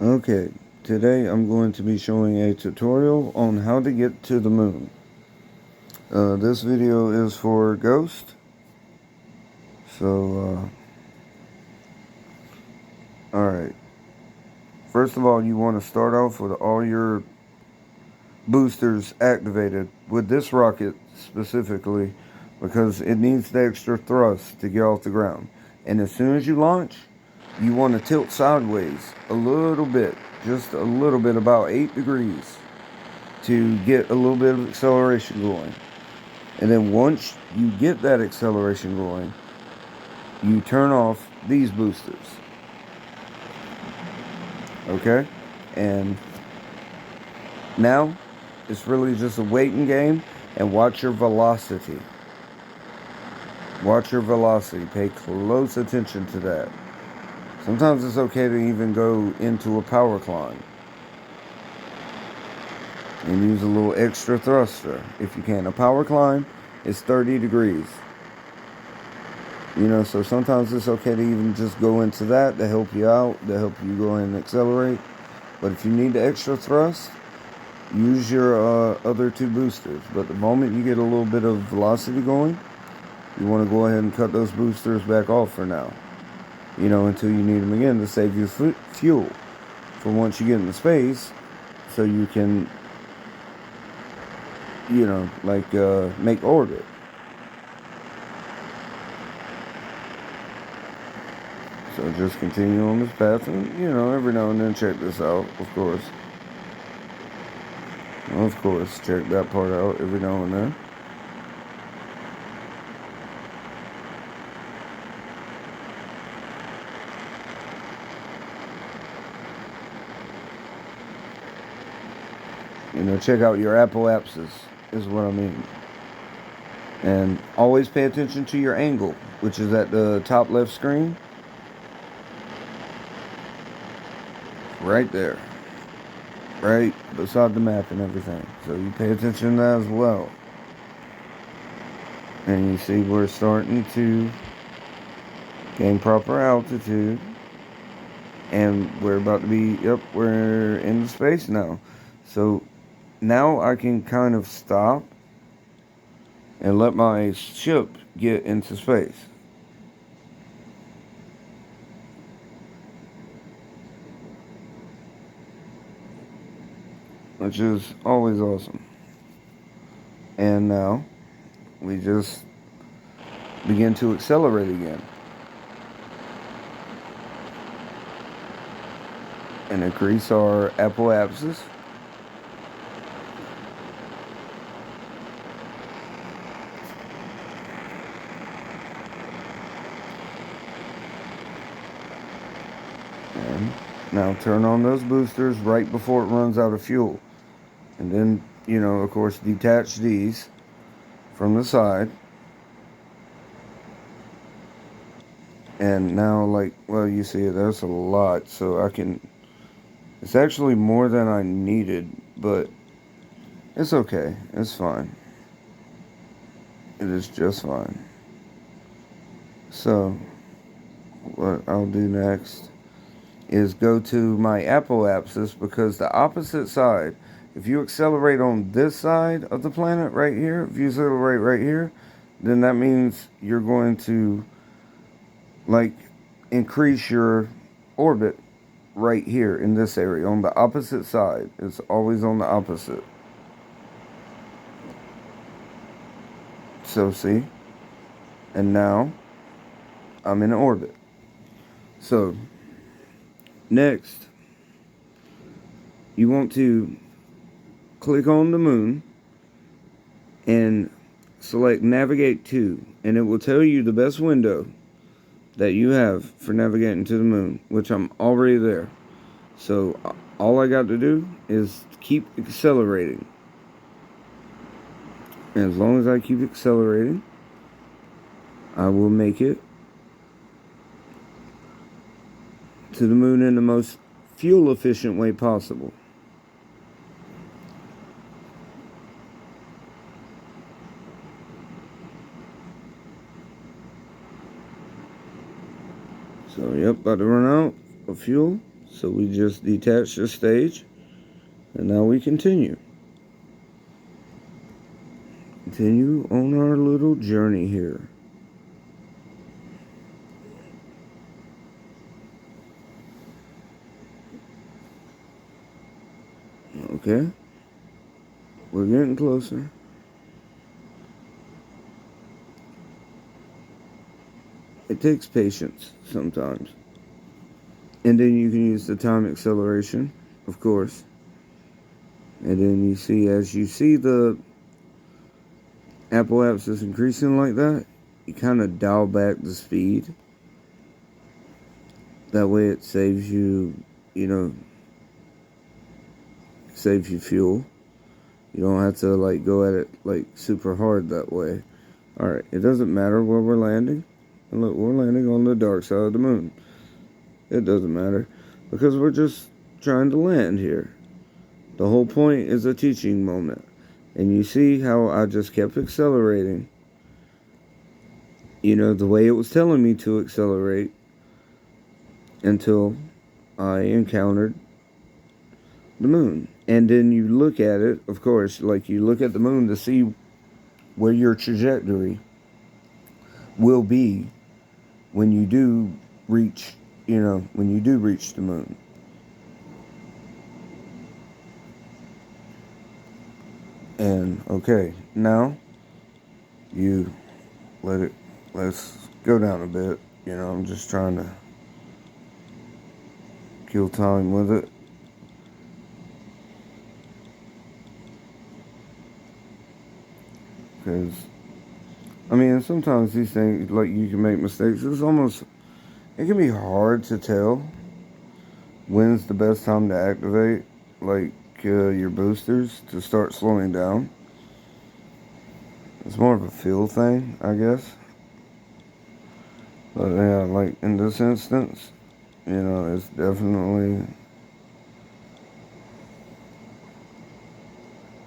Okay, today I'm going to be showing a tutorial on how to get to the moon. This video is for Ghost, so alright. First of all, you want to start off with all your boosters activated with this rocket specifically because it needs the extra thrust to get off the ground. And as soon as you launch, you want to tilt sideways a little bit, just a little bit, about 8 degrees, to get a little bit of acceleration going. And then once you get that acceleration going, you turn off these boosters. Okay? And now it's really just a waiting game, and watch your velocity. Watch your velocity. Pay close attention to that. Sometimes it's okay to even go into a power climb and use a little extra thruster if you can. A power climb is 30 degrees. So sometimes it's okay to even just go into that to help you out, to help you go ahead and accelerate. But if you need the extra thrust, use your other two boosters. But the moment you get a little bit of velocity going, you want to go ahead and cut those boosters back off for now. Until you need them again to save you fuel for once you get into space, so you can, make orbit. So just continue on this path and, every now and then check this out, of course. Of course, check that part out every now and then. Check out your apoapsis, is what I mean. And always pay attention to your angle, which is at the top left screen. Right there. Right beside the map and everything. So you pay attention to that as well. And you see we're starting to gain proper altitude. And we're about to be, we're in space now. So now I can kind of stop and let my ship get into space. Which is always awesome. And now we just begin to accelerate again. And increase our apoapsis. And now turn on those boosters right before it runs out of fuel. And then, of course, detach these from the side. And now, you see, that's a lot. So it's actually more than I needed, but it's okay. It's fine. It is just fine. So, what I'll do next is go to my apoapsis, because the opposite side, if you accelerate on this side of the planet right here, if you accelerate right here, then that means you're going to increase your orbit right here in this area on the opposite side. It's always on the opposite. So see, and now I'm in orbit. So next, you want to click on the moon and select navigate to, and it will tell you the best window that you have for navigating to the moon, which I'm already there. So all I got to do is keep accelerating. And as long as I keep accelerating, I will make it to the moon in the most fuel efficient way possible. So, about to run out of fuel. So we just detach the stage, and now we continue. Continue on our little journey here. Okay, we're getting closer. It takes patience sometimes. And then you can use the time acceleration, of course. And then you see, as you see the Apple apps is increasing like that, you kind of dial back the speed. That way it saves you, saves you fuel. You don't have to like go at it like super hard that way. Alright, it doesn't matter where we're landing. And look, we're landing on the dark side of the moon. It doesn't matter because we're just trying to land here. The whole point is a teaching moment. And you see how I just kept accelerating. The way it was telling me to accelerate until I encountered the moon. And then you look at it, of course, like you look at the moon to see where your trajectory will be when you do reach, the moon. And okay, now you let's go down a bit. I'm just trying to kill time with it. Because, sometimes these things, like, you can make mistakes. It can be hard to tell when's the best time to activate, like, your boosters to start slowing down. It's more of a feel thing, I guess. But yeah, like in this instance, it's definitely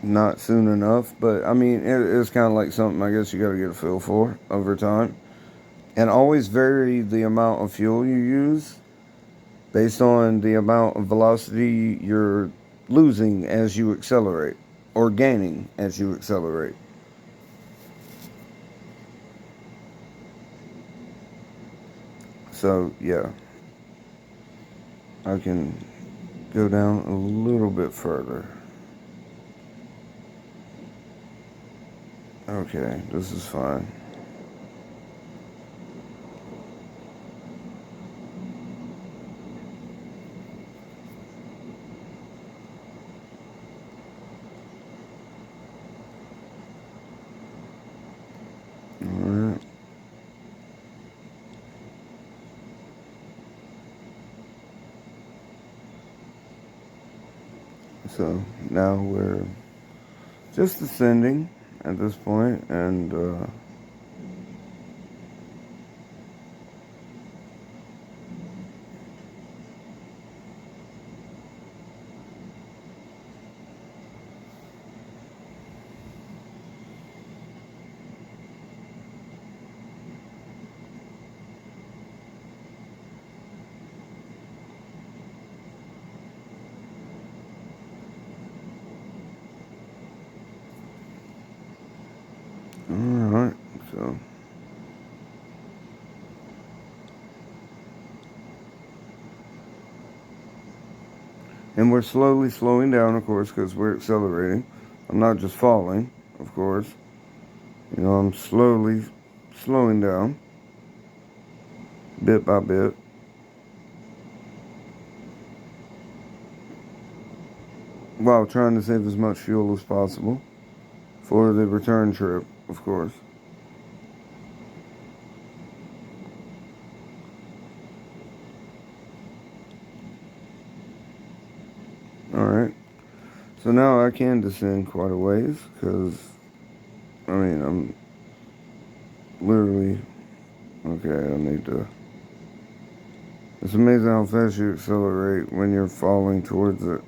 not soon enough. But it's kind of like something I guess you got to get a feel for over time. And always vary the amount of fuel you use based on the amount of velocity you're losing as you accelerate or gaining as you accelerate. So, yeah, I can go down a little bit further. Okay, this is fine. Alright. So now we're just ascending at this point, and alright, so and we're slowly slowing down, of course, because we're accelerating. I'm not just falling, of course. I'm slowly slowing down, bit by bit. While trying to save as much fuel as possible for the return trip, of course. Alright. So now I can descend quite a ways because, I'm literally. Okay, I need to. It's amazing how fast you accelerate when you're falling towards it.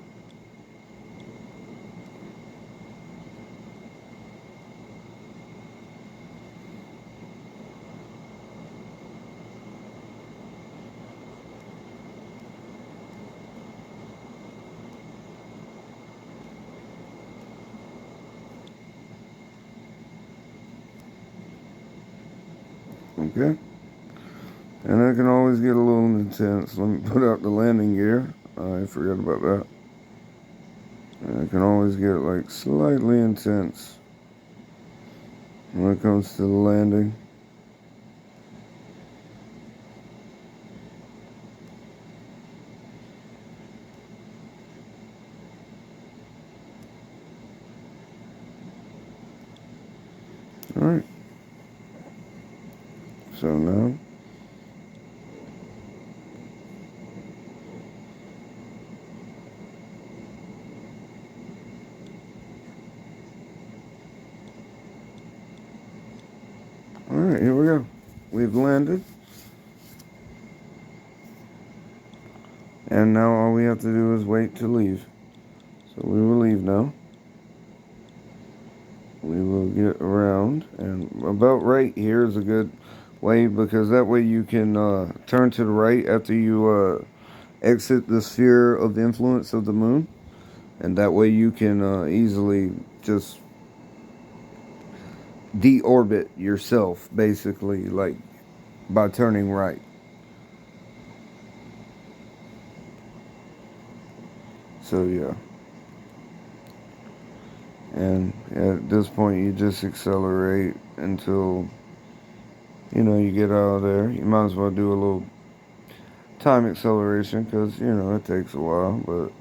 Okay? And it can always get a little intense. Let me put out the landing gear. I forgot about that. And it can always get like slightly intense when it comes to the landing. Alright. So now alright, here we go. We've landed. And now all we have to do is wait to leave. So we will leave now. We will get around, and about right here is a good way, because that way you can turn to the right after you exit the sphere of influence of the moon, and that way you can easily just deorbit yourself, basically, like by turning right. So yeah. And at this point, you just accelerate until, you get out of there. You might as well do a little time acceleration, because, it takes a while. But,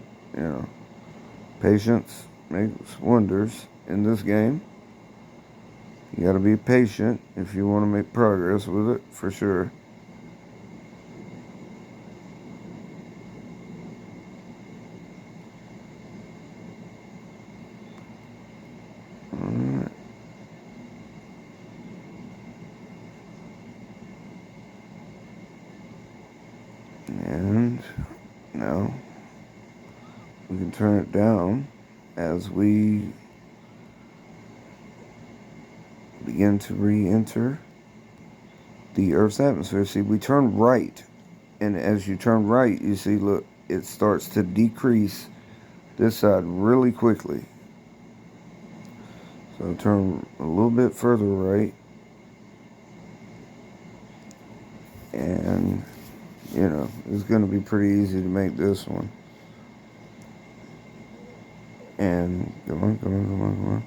patience makes wonders in this game. You gotta be patient if you want to make progress with it, for sure. Alright. And now we can turn it down as we begin to re-enter the Earth's atmosphere. See, we turn right, and as you turn right, you see, look, it starts to decrease this side really quickly. So turn a little bit further right, and it's going to be pretty easy to make this one. And come on.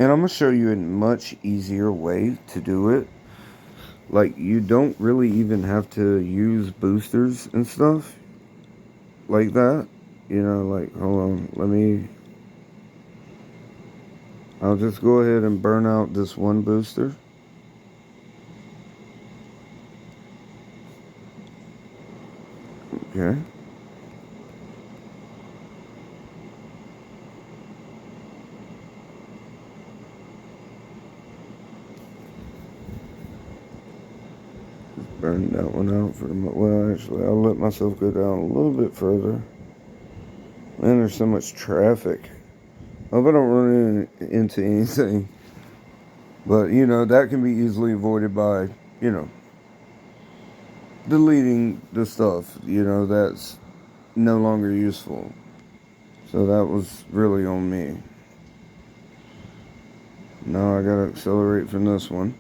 And I'm going to show you a much easier way to do it. Like, you don't really even have to use boosters and stuff like that. Like, hold on, I'll just go ahead and burn out this one booster. Okay. Burn that one out well, actually, I'll let myself go down a little bit further. Man, there's so much traffic. Hope I don't run into anything. But, that can be easily avoided by, deleting the stuff, that's no longer useful. So that was really on me. Now I gotta accelerate from this one.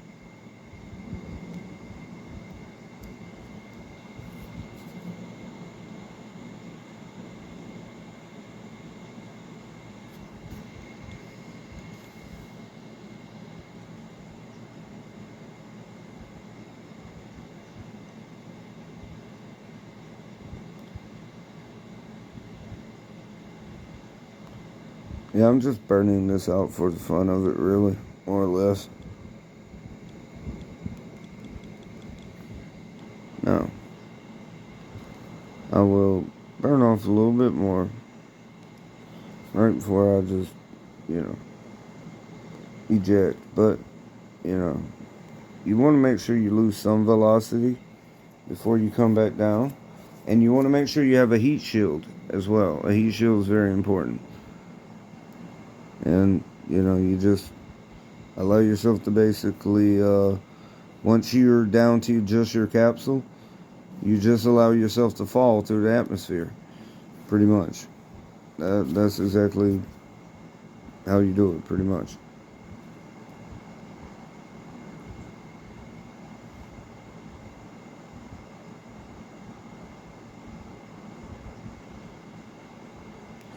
Yeah, I'm just burning this out for the fun of it, really, more or less. Now, I will burn off a little bit more right before I just, eject. But, you want to make sure you lose some velocity before you come back down. And you want to make sure you have a heat shield as well. A heat shield is very important. And, you just allow yourself to basically, once you're down to just your capsule, you just allow yourself to fall through the atmosphere, pretty much. That's exactly how you do it, pretty much.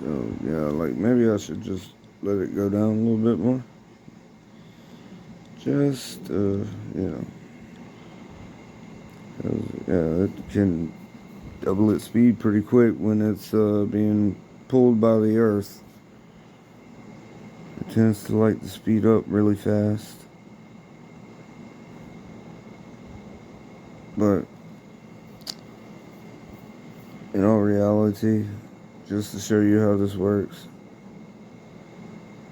So, yeah, like maybe I should just let it go down a little bit more. Just, you know, 'cause, yeah, it can double its speed pretty quick when it's being pulled by the earth. It tends to like to speed up really fast. But in all reality, just to show you how this works,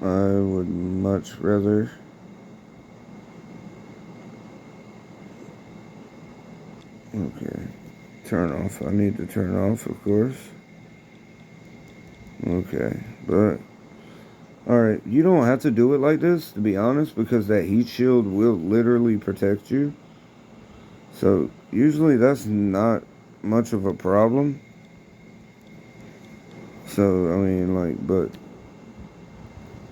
I would much rather okay, turn off. I need to turn off, of course. Okay, but alright, you don't have to do it like this, to be honest, because that heat shield will literally protect you. So, usually that's not much of a problem. So, I mean, like, but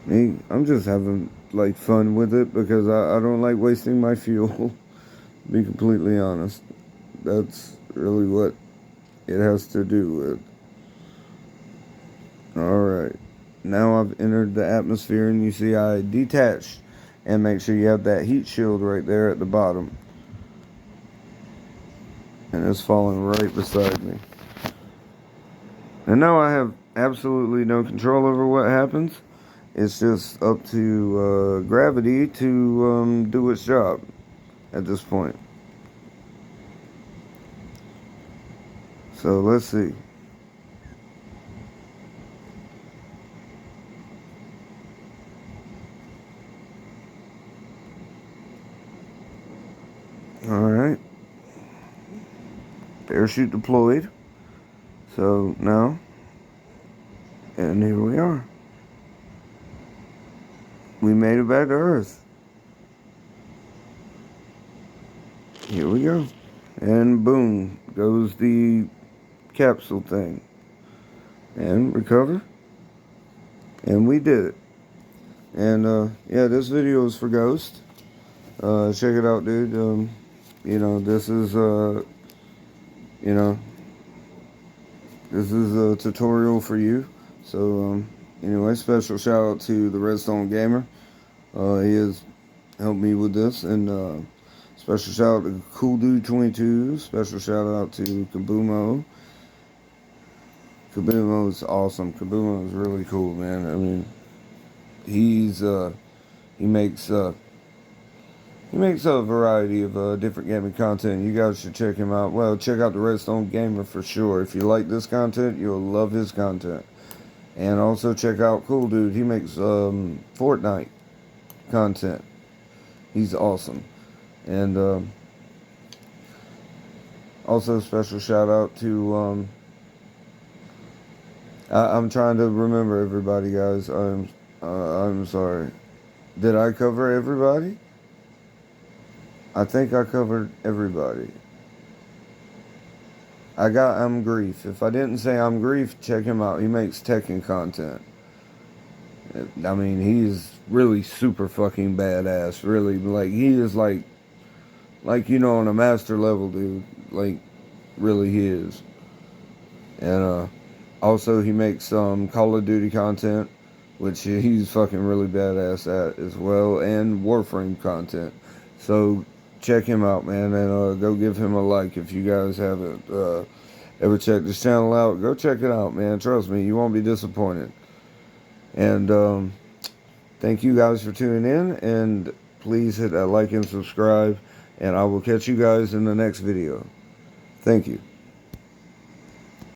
me, I'm just having, like, fun with it because I don't like wasting my fuel, to be completely honest. That's really what it has to do with. Alright, now I've entered the atmosphere and you see I detached. And make sure you have that heat shield right there at the bottom. And it's falling right beside me. And now I have absolutely no control over what happens. It's just up to gravity to do its job at this point. So let's see. Alright. Parachute deployed. So now, and here we are. We made it back to Earth. Here we go. And boom, goes the capsule thing. And recover. And we did it. And yeah, this video is for Ghost. Check it out, dude. You know, this is you know, this is a tutorial for you. So anyway, special shout out to the Redstone Gamer. He has helped me with this, and special shout out to Cool Dude 22. Special shout out to Kabumo. Kabumo is awesome. Kabumo is really cool, man. I mean, he makes a variety of different gaming content. You guys should check him out. Well, check out the Redstone Gamer for sure. If you like this content, you'll love his content. And also check out Cool Dude. He makes Fortnite content. He's awesome. And also special shout out to I'm trying to remember everybody, guys. I'm sorry. Did I cover everybody? I think I covered everybody. I got Grief. If I didn't say Grief, check him out. He makes Tekken content. I mean, he's really super fucking badass. Really, like, he is like, you know, on a master level, dude. Like, really he is. And also he makes Call of Duty content, which he's fucking really badass at as well, and Warframe content. So check him out, man, and go give him a like if you guys haven't ever checked this channel out. Go check it out, man. Trust me, you won't be disappointed. And thank you guys for tuning in, and please hit that like and subscribe, and I will catch you guys in the next video. Thank you.